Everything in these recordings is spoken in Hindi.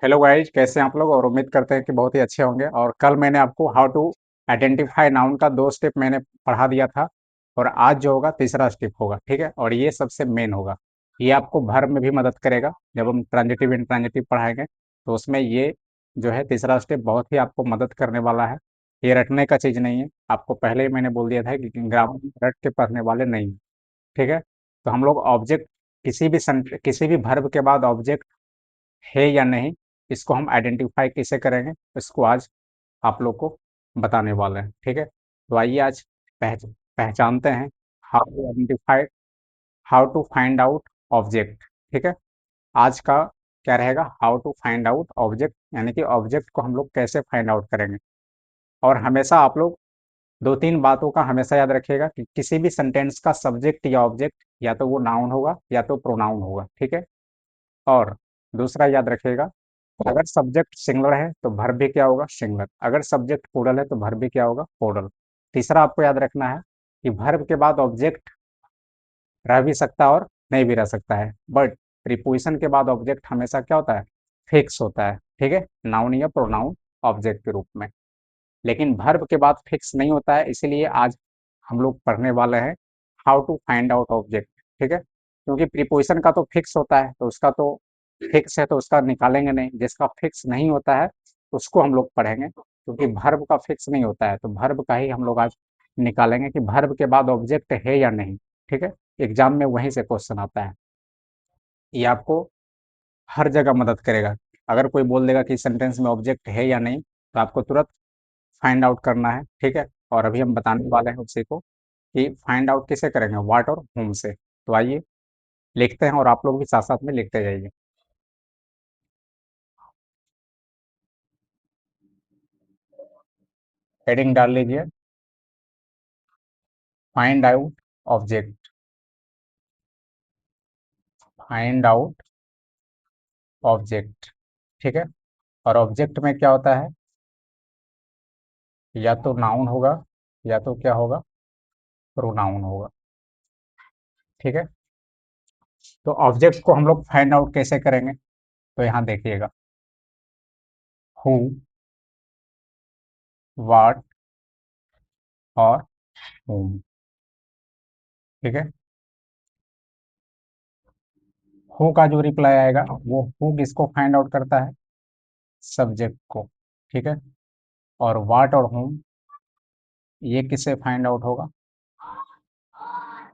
हेलो गाइज, कैसे हैं आप लोग। और उम्मीद करते हैं कि बहुत ही अच्छे होंगे। और कल मैंने आपको हाउ टू आइडेंटिफाई नाउन का 2 स्टेप मैंने पढ़ा दिया था। और आज जो होगा तीसरा स्टेप होगा, ठीक है। और ये सबसे मेन होगा। ये आपको वर्ब में भी मदद करेगा। जब हम ट्रांजिटिव इंट्रांजिटिव पढ़ाएंगे तो उसमें ये जो है तीसरा स्टेप बहुत ही आपको मदद करने वाला है। ये रटने का चीज़ नहीं है। आपको पहले ही मैंने बोल दिया था कि ग्रामर रट के पढ़ने वाले नहीं हैं, ठीक है। तो हम लोग ऑब्जेक्ट, किसी भी वर्ब के बाद ऑब्जेक्ट है या नहीं, इसको हम आइडेंटिफाई कैसे करेंगे, इसको आज आप लोग को बताने वाले हैं, ठीक है। तो आइए आज पहच पहचानते हैं how to find out object, ठीक है। आज का क्या रहेगा, how to find out object, यानी कि ऑब्जेक्ट को हम लोग कैसे फाइंड आउट करेंगे। और हमेशा आप लोग दो तीन बातों का हमेशा याद रखिएगा कि किसी भी सेंटेंस का सब्जेक्ट या ऑब्जेक्ट या तो वो नाउन होगा या तो प्रोनाउन होगा, ठीक है। और दूसरा याद रखिएगा, अगर सब्जेक्ट सिंगुलर है तो वर्ब भी क्या होगा, सिंगुलर। अगर सब्जेक्ट प्लूरल है तो वर्ब भी क्या होगा, प्लूरल। तीसरा आपको याद रखना है कि वर्ब के बाद ऑब्जेक्ट रह भी सकता है और नहीं भी रह सकता है, बट प्रीपोजिशन के बाद ऑब्जेक्ट हमेशा क्या होता है, फिक्स होता है, ठीक है, नाउन या प्रोनाउन ऑब्जेक्ट के रूप में। लेकिन वर्ब के बाद फिक्स नहीं होता है, इसीलिए आज हम लोग पढ़ने वाले हैं how to find out object, ठीक है। क्योंकि प्रीपोजिशन का तो फिक्स होता है, तो उसका तो फिक्स है तो उसका निकालेंगे नहीं। जिसका फिक्स नहीं होता है उसको हम लोग पढ़ेंगे, क्योंकि वर्ब का फिक्स नहीं होता है, तो वर्ब का ही हम लोग आज निकालेंगे कि वर्ब के बाद ऑब्जेक्ट है या नहीं, ठीक है। एग्जाम में वहीं से क्वेश्चन आता है। ये आपको हर जगह मदद करेगा। अगर कोई बोल देगा कि सेंटेंस में ऑब्जेक्ट है या नहीं, तो आपको तुरंत फाइंड आउट करना है, ठीक है। और अभी हम बताने वाले हैं उसी को कि फाइंड आउट किसे करेंगे, व्हाट और होम से। तो आइए लिखते हैं और आप लोग भी साथ साथ में लिखते जाइए। हेडिंग डाल लीजिए, find out object. Find out object, ठीक है। और ऑब्जेक्ट में क्या होता है, या तो नाउन होगा या तो क्या होगा, प्रोनाउन होगा, ठीक है। तो ऑब्जेक्ट को हम लोग फाइंड आउट कैसे करेंगे, तो यहाँ देखिएगा, हु, व्हाट और whom, ठीक है। हु का जो रिप्लाई आएगा वो हु किसको फाइंड आउट करता है, सब्जेक्ट को, ठीक है। और व्हाट और whom ये किससे फाइंड आउट होगा,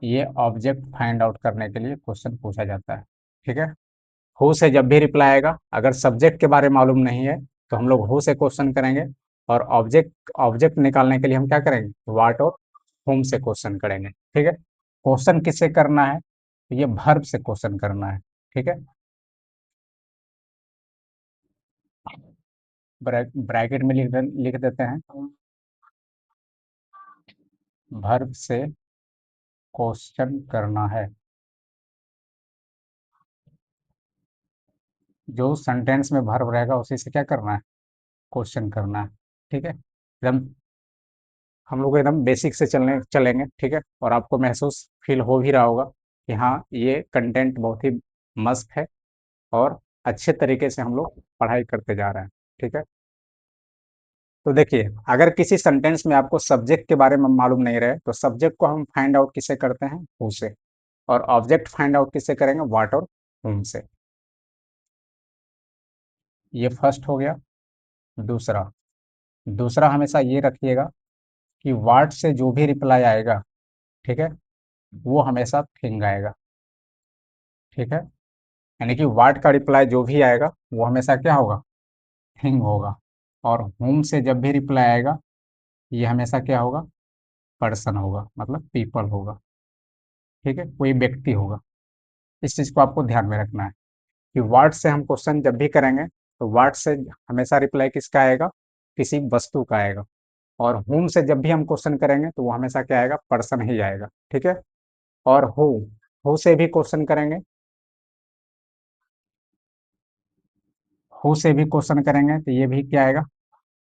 ये ऑब्जेक्ट फाइंड आउट करने के लिए क्वेश्चन पूछा जाता है, ठीक है। हु से जब भी रिप्लाई आएगा, अगर सब्जेक्ट के बारे में मालूम नहीं है तो हम लोग हु से क्वेश्चन करेंगे। और ऑब्जेक्ट ऑब्जेक्ट निकालने के लिए हम क्या करेंगे, व्हाट और whom से क्वेश्चन करेंगे, ठीक है। क्वेश्चन किससे करना है, ये वर्ब से क्वेश्चन करना है, ठीक है। ब्रैकेट में लिख देते हैं, वर्ब से क्वेश्चन करना है। जो सेंटेंस में वर्ब रहेगा उसी से क्या करना है, क्वेश्चन करना है, ठीक है। एकदम हम लोग एकदम बेसिक से चलेंगे, ठीक है। और आपको महसूस फील हो भी रहा होगा कि हाँ, ये कंटेंट बहुत ही मस्त है और अच्छे तरीके से हम लोग पढ़ाई करते जा रहे हैं, ठीक है। तो देखिए, अगर किसी सेंटेंस में आपको सब्जेक्ट के बारे में मालूम नहीं रहे तो सब्जेक्ट को हम फाइंड आउट किससे करते हैं, हु से। और ऑब्जेक्ट फाइंड आउट किससे करेंगे, व्हाट और whom से। ये फर्स्ट हो गया। दूसरा दूसरा हमेशा ये रखिएगा कि व्हाट से जो भी रिप्लाई आएगा, ठीक है, वो हमेशा थिंग आएगा, ठीक है। यानी कि व्हाट का रिप्लाई जो भी आएगा वो हमेशा क्या होगा, थिंग होगा। और whom से जब भी रिप्लाई आएगा ये हमेशा क्या होगा, पर्सन होगा, मतलब पीपल होगा, ठीक है, कोई व्यक्ति होगा। इस चीज़ को आपको ध्यान में रखना है कि व्हाट से हम क्वेश्चन जब भी करेंगे तो व्हाट से हमेशा रिप्लाई किसका आएगा, किसी वस्तु का आएगा। और whom से जब भी हम क्वेश्चन करेंगे तो वो हमेशा क्या आएगा, पर्सन ही आएगा, ठीक है। और हु से भी क्वेश्चन करेंगे, हु से भी क्वेश्चन करेंगे तो ये भी क्या आएगा,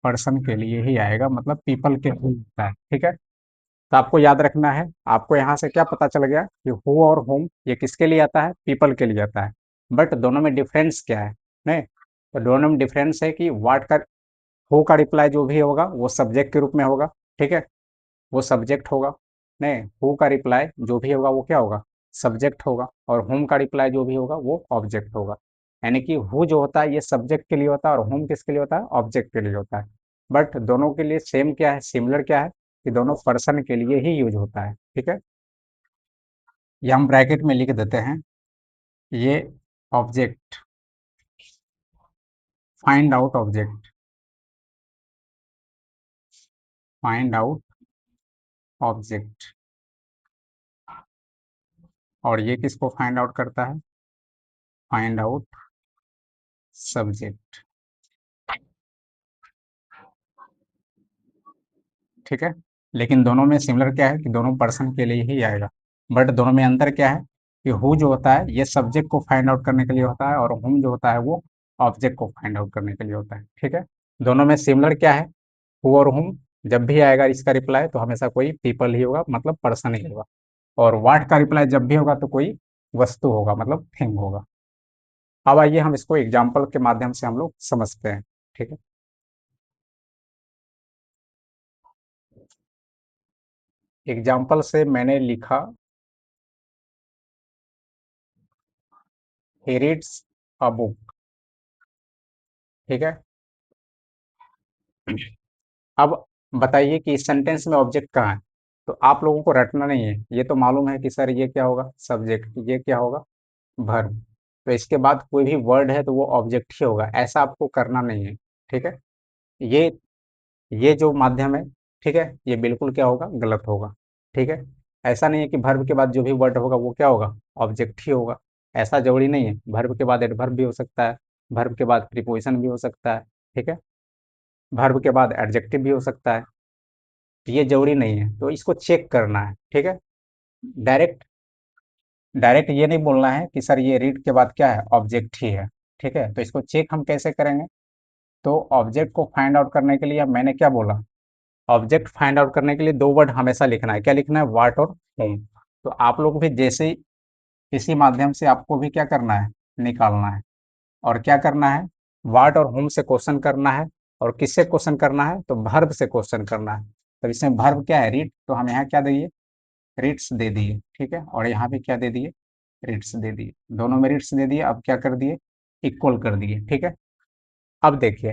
पर्सन के लिए ही आएगा, मतलब पीपल के लिए होता है, ठीक है। तो आपको याद रखना है, आपको यहाँ से क्या पता चल गया कि हु और होम ये किसके लिए आता है, पीपल के लिए आता है। बट दोनों में डिफरेंस क्या है, नहीं। तो दोनों में डिफरेंस है कि वाट का हु का रिप्लाई जो भी होगा वो सब्जेक्ट के रूप में होगा, ठीक है, वो सब्जेक्ट होगा। नहीं, हु का रिप्लाई जो भी होगा वो क्या होगा, सब्जेक्ट होगा, और हुम का रिप्लाई जो भी होगा वो ऑब्जेक्ट होगा। यानी कि हु जो होता है ये सब्जेक्ट के लिए होता है और हुम किसके लिए होता है, ऑब्जेक्ट के लिए होता है। बट दोनों के लिए सेम क्या है, सिमिलर क्या है, कि दोनों पर्सन के लिए ही यूज होता है, ठीक है। ये हम ब्रैकेट में लिख देते हैं, ये object, find out object, find out object, और ये किसको फाइंड आउट करता है, फाइंड आउट सब्जेक्ट, ठीक है। लेकिन दोनों में सिमिलर क्या है कि दोनों पर्सन के लिए ही आएगा, बट दोनों में अंतर क्या है कि हु जो होता है ये सब्जेक्ट को फाइंड आउट करने के लिए होता है और हुम जो होता है वो ऑब्जेक्ट को फाइंड आउट करने के लिए होता है, ठीक है। दोनों में सिमिलर क्या है, हु और हुम जब भी आएगा इसका रिप्लाई तो हमेशा कोई पीपल ही होगा, मतलब पर्सन ही होगा, और व्हाट का रिप्लाई जब भी होगा तो कोई वस्तु होगा, मतलब थिंग होगा। अब आइए हम इसको एग्जाम्पल के माध्यम से हम लोग समझते हैं, ठीक है। एग्जाम्पल से मैंने लिखा, ही रीड्स अ बुक, ठीक है। अब बताइए कि इस सेंटेंस में ऑब्जेक्ट कहाँ है, तो आप लोगों को रटना नहीं है, ये तो मालूम है कि सर ये क्या होगा, सब्जेक्ट, ये क्या होगा, वर्ब। तो इसके बाद कोई भी वर्ड है तो वो ऑब्जेक्ट ही होगा, ऐसा आपको करना नहीं है, ठीक है। ये ये जो माध्यम है, ठीक है, ये बिल्कुल क्या होगा, गलत होगा, ठीक है। ऐसा नहीं है कि वर्ब के बाद जो भी वर्ड होगा वो क्या होगा, ऑब्जेक्ट ही होगा, ऐसा जरूरी नहीं है। वर्ब के बाद एडवर्ब भी हो सकता है, वर्ब के बाद प्रीपोजिशन भी हो सकता है, ठीक है, वर्ब के बाद एडजेक्टिव भी हो सकता है, तो ये जरूरी नहीं है, तो इसको चेक करना है, ठीक है। डायरेक्ट डायरेक्ट ये नहीं बोलना है कि सर ये रीड के बाद क्या है, ऑब्जेक्ट ही है, ठीक है। तो इसको चेक हम कैसे करेंगे, तो ऑब्जेक्ट को फाइंड आउट करने के लिए मैंने क्या बोला, ऑब्जेक्ट फाइंड आउट करने के लिए दो वर्ड हमेशा लिखना है, क्या लिखना है, व्हाट और whom। तो आप लोग भी जैसे ही इसी माध्यम से आपको भी क्या करना है, निकालना है, और क्या करना है, व्हाट और whom से क्वेश्चन करना है, और किससे क्वेश्चन करना है, तो वर्ब से क्वेश्चन करना है। तो इसमें वर्ब क्या है, रीड, तो हम यहाँ क्या दिए, रीड्स दे दिए, ठीक है, और यहाँ भी क्या दे दिए, रीड्स दे दिए, दोनों में रीड्स दे दिए, अब क्या कर दिए, इक्वल कर दिए, ठीक है। अब देखिए,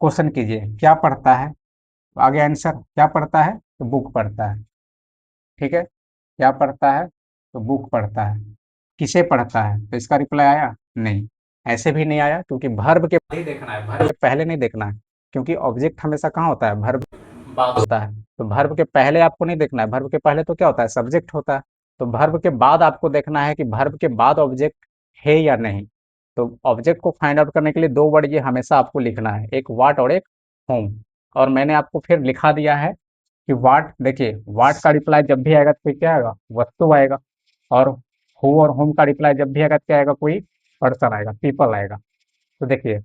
क्वेश्चन कीजिए क्या पढ़ता है, तो आगे आंसर क्या पढ़ता है, तो बुक पढ़ता है, ठीक है, क्या पढ़ता है, तो बुक पढ़ता है। किसे पढ़ता है, तो इसका रिप्लाई आया नहीं, ऐसे भी नहीं आया, क्योंकि वर्ब के पहले देखना है, वर्ब के पहले नहीं देखना है, क्योंकि ऑब्जेक्ट हमेशा कहाँ होता है, वर्ब बाद होता है। तो वर्ब के पहले आपको नहीं देखना है, वर्ब के पहले तो क्या होता है, सब्जेक्ट होता है। तो वर्ब के बाद आपको देखना है कि वर्ब के बाद ऑब्जेक्ट है या नहीं। तो ऑब्जेक्ट को फाइंड आउट करने के लिए दो वर्ड ये हमेशा आपको लिखना है, एक व्हाट और एक होम। और मैंने आपको फिर लिखा दिया है कि व्हाट, देखिए व्हाट का रिप्लाई जब भी आएगा तो फिर क्या आएगा, वस्तु आएगा, और हु और होम का रिप्लाई जब भी आएगा तो क्या आएगा, कोई पर्सन आएगा, पीपल आएगा। तो देखिए,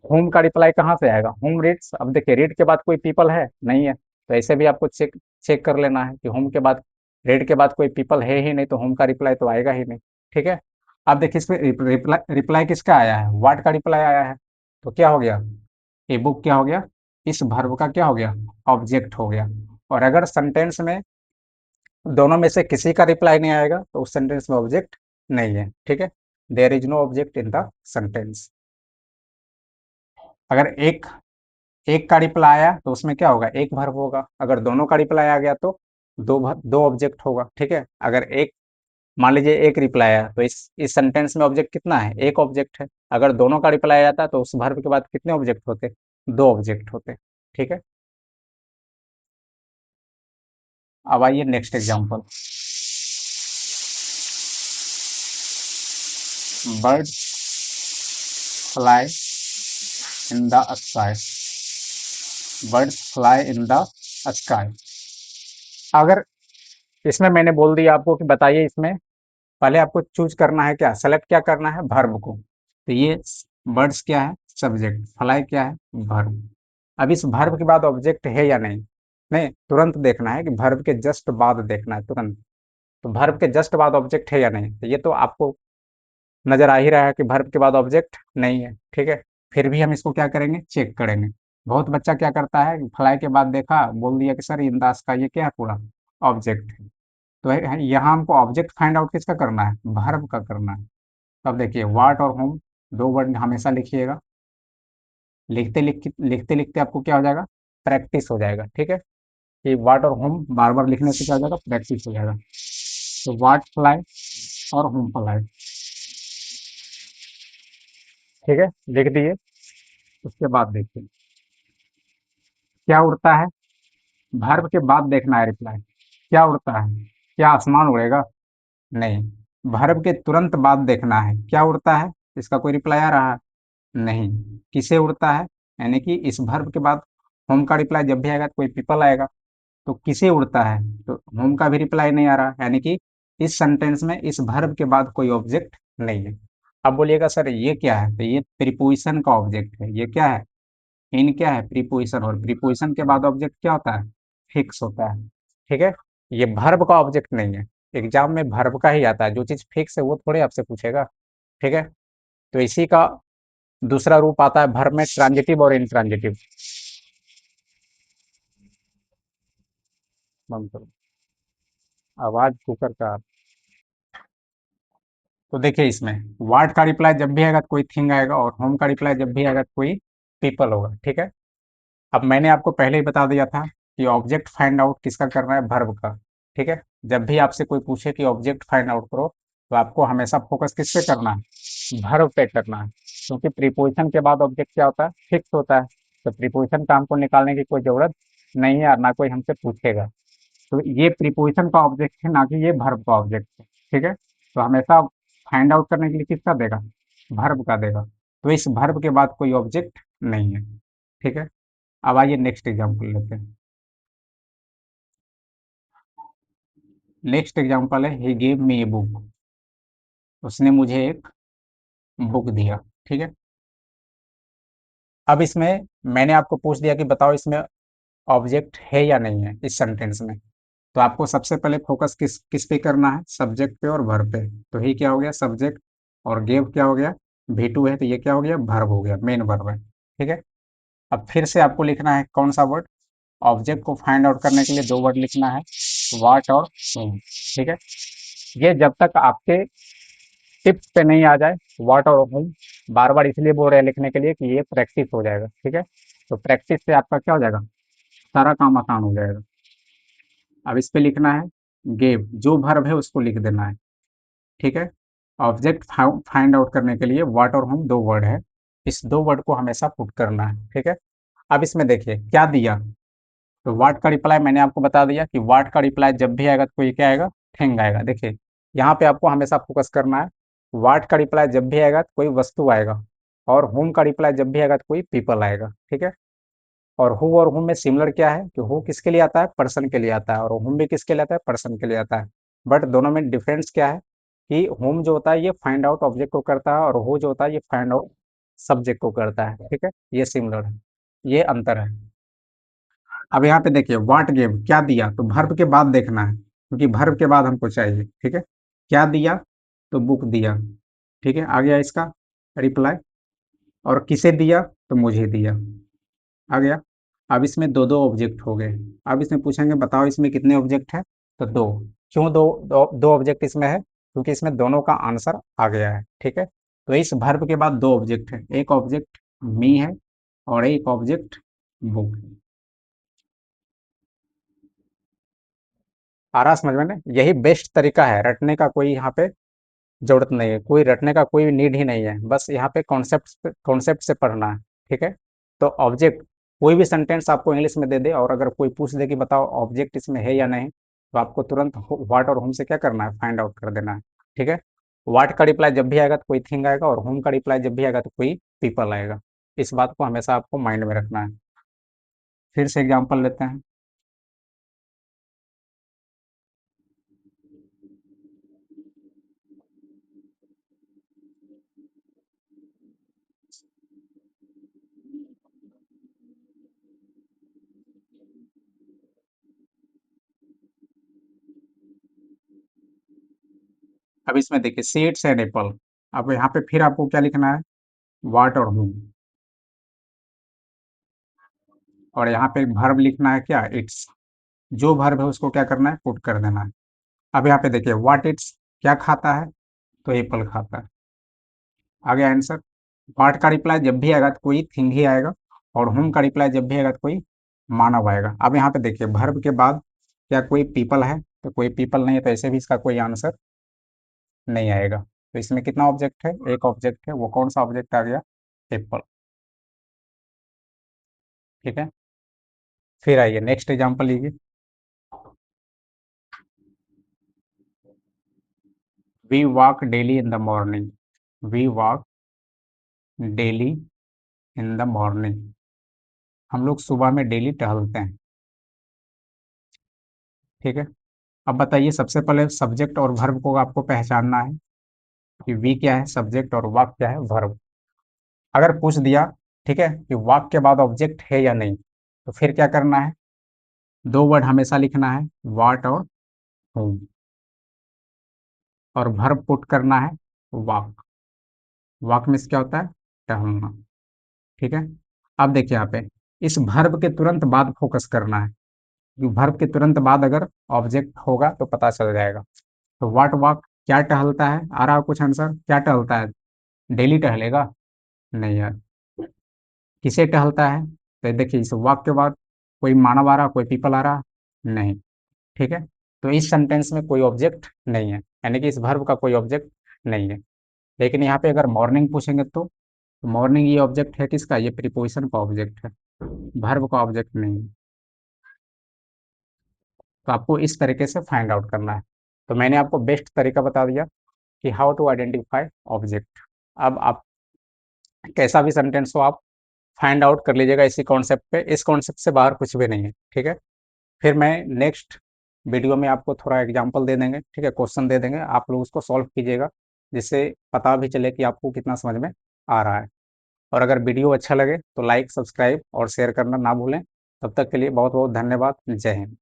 होम का रिप्लाई कहाँ से आएगा, होम रीड्स। अब देखिए रीड के बाद कोई पीपल है नहीं है, तो ऐसे भी आपको चेक चेक कर लेना है कि होम के बाद, रीड के बाद कोई पीपल है ही नहीं, तो होम का रिप्लाई तो आएगा ही नहीं, ठीक है। अब देखिए इसमें रिप्लाई रिप्लाई किसका आया है, व्हाट का रिप्लाई आया है, तो क्या हो गया, ए बुक क्या हो गया, इस वर्ब का क्या हो गया, ऑब्जेक्ट हो गया। और अगर सेंटेंस में दोनों में से किसी का रिप्लाई नहीं आएगा तो उस सेंटेंस में ऑब्जेक्ट नहीं है, ठीक है। There is no object in the sentence. अगर एक एक का रिप्लाई आया तो उसमें क्या होगा, एक वर्ब होगा, अगर दोनों का रिप्लाई आ गया तो दो ऑब्जेक्ट होगा, ठीक है। अगर एक, मान लीजिए एक रिप्लाई आया तो इस सेंटेंस में ऑब्जेक्ट कितना है, एक ऑब्जेक्ट है। अगर दोनों का रिप्लाई आता तो उस वर्ब के बाद कितने ऑब्जेक्ट होते, दो ऑब्जेक्ट होते, ठीक है। अब आइए next example, bird fly in the sky, birds fly in the sky. अगर इसमें मैंने बोल दिया आपको कि बताइए इसमें, पहले आपको चूज करना है क्या, सेलेक्ट क्या करना है, वर्ब को। तो ये बर्ड्स क्या है, सब्जेक्ट, फ्लाई क्या है, वर्ब। अब इस वर्ब के बाद ऑब्जेक्ट है या नहीं, नहीं तुरंत देखना है कि वर्ब के जस्ट बाद देखना है तुरंत। तो वर्ब के जस्ट बाद ऑब्जेक्ट है या नहीं, तो ये तो आपको नजर आ ही रहा है कि वर्ब के बाद ऑब्जेक्ट नहीं है, ठीक है। फिर भी हम इसको क्या करेंगे, चेक करेंगे। बहुत बच्चा क्या करता है, फ्लाई के बाद देखा, बोल दिया कि सर इंदास का ये क्या है, पूरा ऑब्जेक्ट है। तो यहाँ हमको ऑब्जेक्ट फाइंड आउट किसका करना है, वर्ब का करना है। तो अब देखिए वाट और होम, दो वर्ड हमेशा लिखिएगा। लिखते लिखते आपको क्या हो जाएगा, प्रैक्टिस हो जाएगा। ठीक है, कि वाट और होम बार बार लिखने से क्या हो जाएगा, प्रैक्टिस हो जाएगा। तो वाट फ्लाई और होम फ्लाई, ठीक है, लिख दिए। उसके बाद देखिए क्या उड़ता है, वर्ब के बाद देखना है रिप्लाई। क्या उड़ता है, क्या आसमान उड़ेगा, नहीं। वर्ब के तुरंत बाद देखना है क्या उड़ता है, इसका कोई रिप्लाई आ रहा है, नहीं। किसे उड़ता है, यानी कि इस वर्ब के बाद होम का रिप्लाई जब भी आएगा तो कोई पीपल आएगा। तो किसे उड़ता है, तो होम का भी रिप्लाई नहीं आ रहा, यानी कि इस सेंटेंस में इस वर्ब के बाद कोई ऑब्जेक्ट नहीं है। अब बोलिएगा सर ये क्या है, तो ये प्रीपोजिशन का ऑब्जेक्ट है। ये क्या है, इन क्या है, प्रीपोजिशन, और प्रीपोजिशन के बाद ऑब्जेक्ट क्या होता है, फिक्स होता है। ठीक है, ये वर्ब का ऑब्जेक्ट नहीं है। एग्जाम में वर्ब का ही आता है, जो चीज फिक्स है वो थोड़े आपसे पूछेगा। ठीक है, तो इसी का दूसरा रूप आता है वर्ब में, ट्रांजिटिव और इंट्रांजिटिव। बंद करो आवाज कुकर का। तो देखिए इसमें वाट का रिप्लाई जब भी आएगा तो कोई थिंग आएगा, और होम का रिप्लाई जब भी आएगा तो कोई पीपल होगा। ठीक है, अब मैंने आपको पहले ही बता दिया था कि ऑब्जेक्ट फाइंड आउट किसका करना है, वर्ब का। ठीक है, जब भी आपसे कोई पूछे कि ऑब्जेक्ट फाइंड आउट करो, तो आपको हमेशा फोकस किस पे करना है, वर्ब पे करना है। क्योंकि प्रीपोजिशन के बाद ऑब्जेक्ट क्या होता है, फिक्स होता है। तो प्रीपोजिशन का हमको निकालने की कोई जरूरत नहीं है, और ना कोई हमसे पूछेगा। तो ये प्रीपोजिशन का ऑब्जेक्ट है, ना कि ये वर्ब का ऑब्जेक्ट है। ठीक है, तो हमेशा फाइंड आउट करने के लिए किसका देगा, वर्ब का देगा। तो इस वर्ब के बाद कोई ऑब्जेक्ट नहीं है। ठीक है, अब आइए नेक्स्ट एग्जाम्पल लेते हैं। नेक्स्ट एग्जाम्पल है, he gave me a book. उसने मुझे एक बुक दिया। ठीक है, अब इसमें मैंने आपको पूछ दिया कि बताओ इसमें ऑब्जेक्ट है या नहीं है इस सेंटेंस में। तो आपको सबसे पहले फोकस किस किस पे करना है, सब्जेक्ट पे और वर्ब पे। तो ही क्या हो गया, सब्जेक्ट, और गेव क्या हो गया, V2 है, तो ये क्या हो गया, वर्ब हो गया, मेन वर्ब है। ठीक है, अब फिर से आपको लिखना है कौन सा वर्ड, ऑब्जेक्ट को फाइंड आउट करने के लिए दो वर्ड लिखना है, वाट और whom। ठीक है, ये जब तक आपके टिप्स पे नहीं आ जाए, वाट और whom, बार बार इसलिए बोल रहे हैं लिखने के लिए कि ये प्रैक्टिस हो जाएगा। ठीक है, तो प्रैक्टिस से आपका क्या हो जाएगा, सारा काम आसान हो जाएगा। अब इस पे लिखना है गेव, जो वर्ब है उसको लिख देना है। ठीक है, ऑब्जेक्ट फाइंड आउट करने के लिए वाट और होम दो वर्ड है, इस दो वर्ड को हमेशा पुट करना है। ठीक है, अब इसमें देखिए क्या दिया, तो वाट का रिप्लाई मैंने आपको बता दिया कि वाट का रिप्लाई जब भी आएगा तो कोई क्या आएगा, थिंग आएगा। देखिए यहाँ पे आपको हमेशा फोकस करना है, वाट का रिप्लाई जब भी आएगा तो कोई वस्तु आएगा, और होम का रिप्लाई जब भी आएगा तो कोई पीपल आएगा। ठीक है, और हु और हुम में सिमिलर क्या है कि हु किसके लिए आता है, पर्सन के लिए आता है, और हुम भी किसके लिए आता है, पर्सन के लिए आता है। बट दोनों में डिफरेंस क्या है, कि हुम जो होता है ये फाइंड आउट ऑब्जेक्ट को करता है, और हु जो होता है ये फाइंड आउट सब्जेक्ट को करता है। ठीक है, ये सिमिलर है, ये अंतर है। अब यहाँ पे देखिए व्हाट गेव, क्या दिया, तो वर्ब के बाद देखना है, क्योंकि वर्ब के बाद हमको चाहिए। ठीक है, क्या दिया, तो बुक दिया। ठीक है, आ गया इसका रिप्लाई, और किसे दिया, तो मुझे दिया, आ गया। अब इसमें दो दो ऑब्जेक्ट हो गए। अब इसमें पूछेंगे बताओ इसमें कितने ऑब्जेक्ट हैं, तो दो। क्यों दो, दो ऑब्जेक्ट इसमें है, क्योंकि इसमें दोनों का आंसर आ गया है। ठीक है, तो इस वर्ब के बाद दो ऑब्जेक्ट है, एक ऑब्जेक्ट मी है और एक ऑब्जेक्ट बुक है। आ रहा समझ में ना, यही बेस्ट तरीका है, रटने का कोई यहाँ पे जरूरत नहीं है, कोई रटने का कोई नीड ही नहीं है, बस यहाँ पे कॉन्सेप्ट से पढ़ना है। ठीक है, तो ऑब्जेक्ट, कोई भी सेंटेंस आपको इंग्लिश में दे दे, और अगर कोई पूछ दे कि बताओ ऑब्जेक्ट इसमें है या नहीं, तो आपको तुरंत व्हाट और होम से क्या करना है, फाइंड आउट कर देना है। ठीक है, व्हाट का रिप्लाई जब भी आएगा तो कोई थिंग आएगा, और होम का रिप्लाई जब भी आएगा तो कोई पीपल आएगा। इस बात को हमेशा आपको माइंड में रखना है। फिर से एग्जाम्पल लेते हैं। अब इसमें देखिए सीड्स एंड एप्पल। अब यहाँ पे फिर आपको क्या लिखना है, व्हाट और होम। और यहाँ पे वर्ब लिखना है क्या, इट्स। जो वर्ब है उसको क्या करना है, पुट कर देना है। अब यहाँ पे देखिए व्हाट इट्स क्या खाता है, तो एप्पल खाता है। आ गया आंसर। व्हाट का रिप्लाई जब भी आएगा तो कोई थिंग ही आएगा, और होम का रिप्लाई जब भी आएगा तो कोई मानव आएगा। अब यहाँ पे देखिए वर्ब के बाद क्या कोई पीपल है, तो कोई पीपल नहीं है, तो ऐसे भी इसका कोई आंसर नहीं आएगा। तो इसमें कितना ऑब्जेक्ट है, एक ऑब्जेक्ट है। वो कौन सा ऑब्जेक्ट आ गया, एप्पल। ठीक है, फिर आइए नेक्स्ट एग्जांपल लीजिए। We walk daily in the morning. We walk daily in the morning. हम लोग सुबह में डेली टहलते हैं। ठीक है, अब बताइए सबसे पहले सब्जेक्ट और वर्ब को आपको पहचानना है कि वी क्या है सब्जेक्ट और वॉक क्या है वर्ब। अगर पूछ दिया, ठीक है, कि वॉक के बाद ऑब्जेक्ट है या नहीं, तो फिर क्या करना है, दो वर्ड हमेशा लिखना है, वाट और होम, और वर्ब पुट करना है वॉक। वॉक मीन्स क्या होता है, टहलना। ठीक है, अब देखिए यहाँ पे इस वर्ब के तुरंत बाद फोकस करना है, क्योंकि वर्ब के तुरंत बाद अगर ऑब्जेक्ट होगा तो पता चल जाएगा। तो व्हाट वॉक क्या टहलता है, आ रहा है कुछ आंसर, क्या टहलता है, डेली टहलेगा नहीं यार। किसे टहलता है, तो देखिए इस वॉक के बाद कोई मानव आ रहा, कोई पीपल आ रहा नहीं। ठीक है, तो इस सेंटेंस में कोई ऑब्जेक्ट नहीं है, यानी कि इस वर्ब का कोई ऑब्जेक्ट नहीं है। लेकिन यहाँ पे अगर मॉर्निंग पूछेंगे तो मॉर्निंग ये ऑब्जेक्ट है किसका, ये प्रीपोजिशन का ऑब्जेक्ट है, वर्ब का ऑब्जेक्ट नहीं है। तो आपको इस तरीके से फाइंड आउट करना है। तो मैंने आपको बेस्ट तरीका बता दिया कि हाउ टू आइडेंटिफाई ऑब्जेक्ट। अब आप कैसा भी सेंटेंस हो आप फाइंड आउट कर लीजिएगा इसी कॉन्सेप्ट पे, इस कॉन्सेप्ट से बाहर कुछ भी नहीं है। ठीक है, फिर मैं नेक्स्ट वीडियो में आपको थोड़ा एग्जांपल दे देंगे, ठीक है, क्वेश्चन दे देंगे, आप लोग उसको सॉल्व कीजिएगा, जिससे पता भी चले कि आपको कितना समझ में आ रहा है। और अगर वीडियो अच्छा लगे तो लाइक सब्सक्राइब और शेयर करना ना भूलें। तब तक के लिए बहुत बहुत धन्यवाद। जय हिंद।